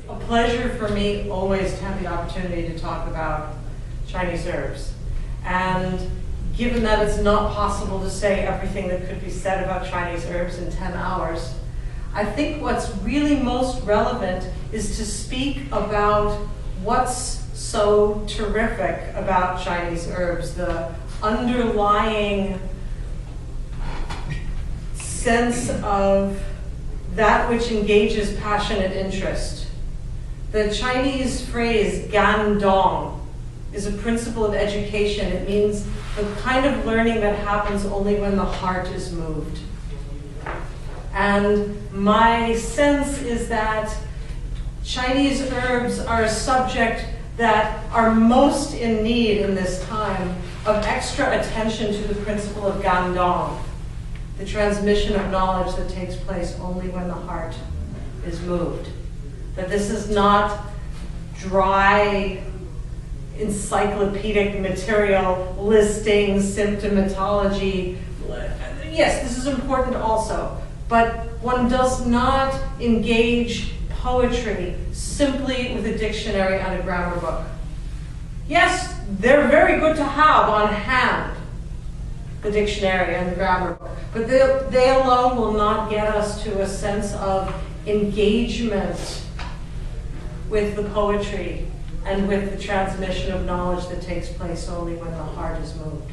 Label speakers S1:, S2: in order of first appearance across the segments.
S1: a pleasure for me always to have the opportunity to talk about Chinese herbs. And given that it's not possible to say everything that could be said about Chinese herbs in 10 hours, I think what's really most relevant is to speak about what's so terrific about Chinese herbs, the underlying sense of that which engages passionate interest. The Chinese phrase Gan Dong is a principle of education. It means the kind of learning that happens only when the heart is moved. And my sense is that Chinese herbs are a subject that are most in need in this time of extra attention to the principle of Gan Dong, the transmission of knowledge that takes place only when the heart is moved. That this is not dry, encyclopedic material, listings, symptomatology. Yes, this is important also, but one does not engage poetry simply with a dictionary and a grammar book. Yes, they're very good to have on hand, the dictionary and the grammar book, but they alone will not get us to a sense of engagement with the poetry and with the transmission of knowledge that takes place only when the heart is moved.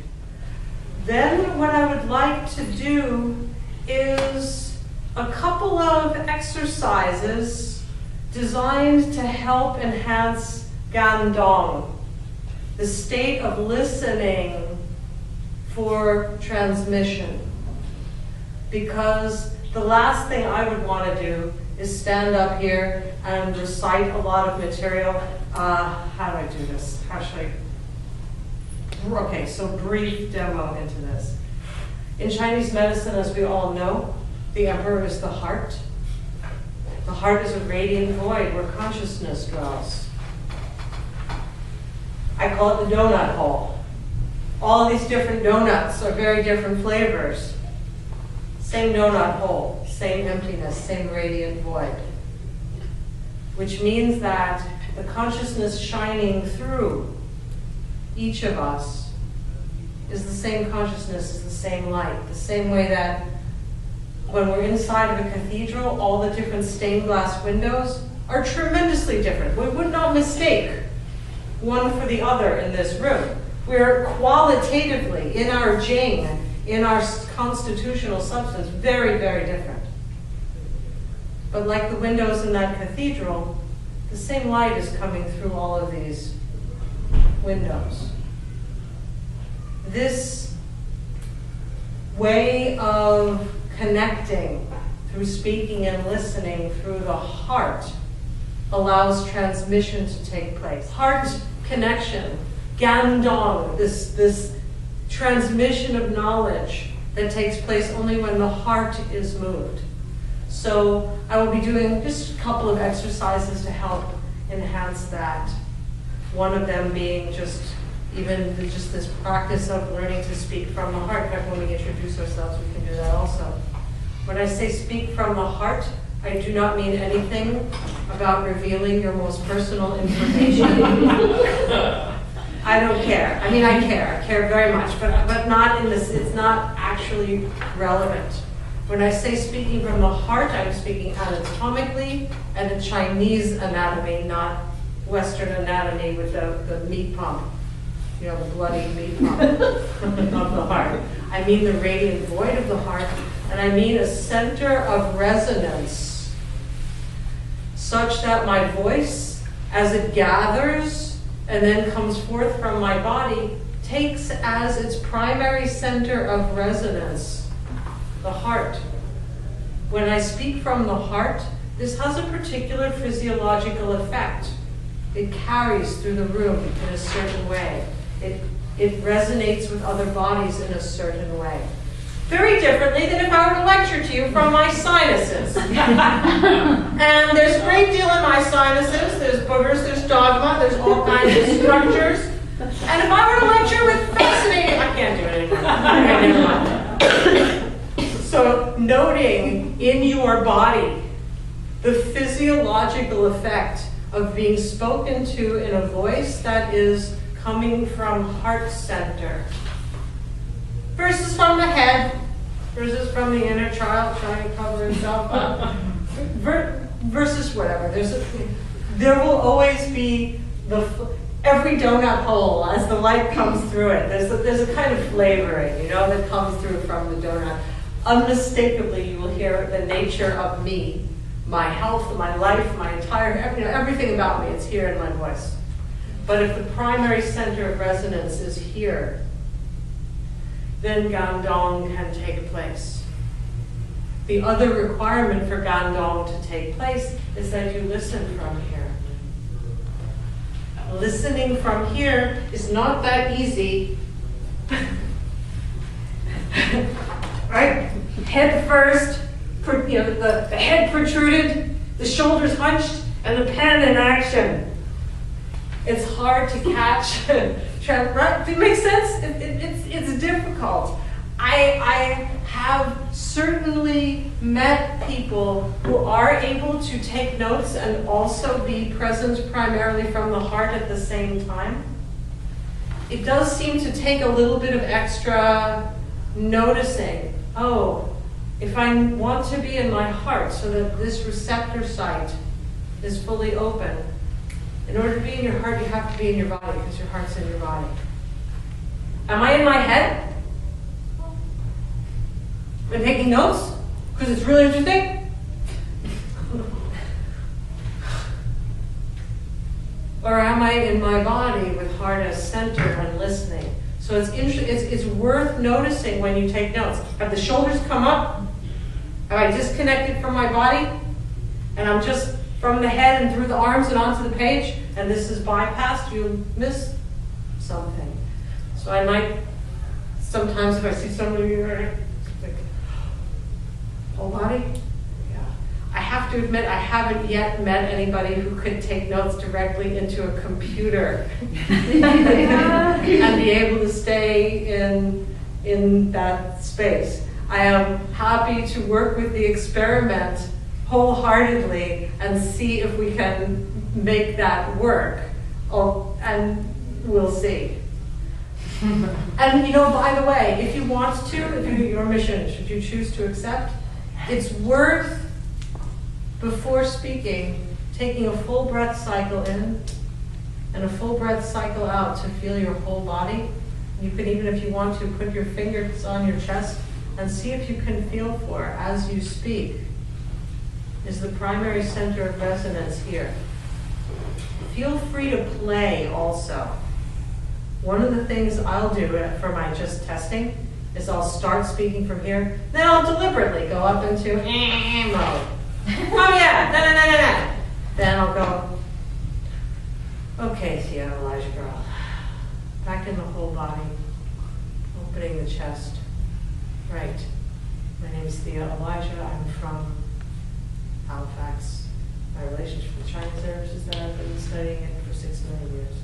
S1: Then what I would like to do is a couple of exercises designed to help enhance Gan Dong, the state of listening for transmission. Because the last thing I would want to do is stand up here and recite a lot of material. How do I do this? How should I? Okay, so brief demo into this. In Chinese medicine, as we all know, the emperor is the heart. The heart is a radiant void where consciousness dwells. I call it the donut hole. All these different donuts are very different flavors. Same donut hole, same emptiness, same radiant void. Which means that the consciousness shining through each of us is the same consciousness, is the same light, the same way that when we're inside of a cathedral, all the different stained glass windows are tremendously different. We would not mistake one for the other in this room. We're qualitatively, in our Jing, in our constitutional substance, very, very different. But like the windows in that cathedral, the same light is coming through all of these windows. This way of connecting through speaking and listening through the heart allows transmission to take place. Heart connection, Gan Dong, this transmission of knowledge that takes place only when the heart is moved. So I will be doing just a couple of exercises to help enhance that. One of them being just this practice of learning to speak from the heart. In fact, when we introduce ourselves, we can do that also. When I say speak from the heart, I do not mean anything about revealing your most personal information. I don't care. I mean, I care very much, but not in this, it's not actually relevant. When I say speaking from the heart, I'm speaking anatomically and in Chinese anatomy, not Western anatomy with the meat pump, the bloody meat pump of the heart. I mean the radiant void of the heart, and I mean a center of resonance such that my voice, as it gathers and then comes forth from my body, takes as its primary center of resonance the heart. When I speak from the heart, this has a particular physiological effect. It carries through the room in a certain way. It resonates with other bodies in a certain way. Very differently than if I were to lecture to you from my sinuses. And there's a great deal in my sinuses. There's boogers, there's dogma, there's all kinds of structures. And if I were to lecture with fascination, I can't do it anymore. Okay, never mind. So noting in your body the physiological effect of being spoken to in a voice that is coming from heart center versus from the head versus from the inner child trying to cover himself up versus whatever. There will always be every donut hole as the light comes through it. There's a kind of flavoring, that comes through from the donut. Unmistakably, you will hear the nature of me, my health, my life, my entire, everything about me. It's here in my voice. But if the primary center of resonance is here, then Gan Dong can take place. The other requirement for Gan Dong to take place is that you listen from here. Listening from here is not that easy. Right? Head first, the head protruded, the shoulders hunched, and the pen in action. It's hard to catch. Right? Does it make sense? It's difficult. I have certainly met people who are able to take notes and also be present primarily from the heart at the same time. It does seem to take a little bit of extra noticing. Oh, if I want to be in my heart so that this receptor site is fully open, in order to be in your heart, you have to be in your body because your heart's in your body. Am I in my head? Am I taking notes because it's really interesting? Or am I in my body with heart as center and listening? So it's worth noticing when you take notes. Have the shoulders come up? Have I disconnected from my body? And I'm just from the head and through the arms and onto the page, and this is bypassed, you miss something. So I might, sometimes if I see somebody, like, whole body? Yeah. I have to admit, I haven't yet met anybody who could take notes directly into a computer and be able to stay in that space. I am happy to work with the experiment wholeheartedly and see if we can make that work. And we'll see. And by the way, if you want to, your mission, should you choose to accept, it's worth, before speaking, taking a full breath cycle in and a full breath cycle out to feel your whole body. You can even, if you want to, put your fingers on your chest and see if you can feel for, as you speak, is the primary center of resonance here. Feel free to play also. One of the things I'll do for my just testing is I'll start speaking from here, then I'll deliberately go up into mode. Oh yeah, no. Then I'll go, okay, Thea, Elijah girl. Back in the whole body, opening the chest. Right, my name is Thea Elijah, I'm from Halifax. My relationship with Chinese herbs is that I've been studying it for 6 million years.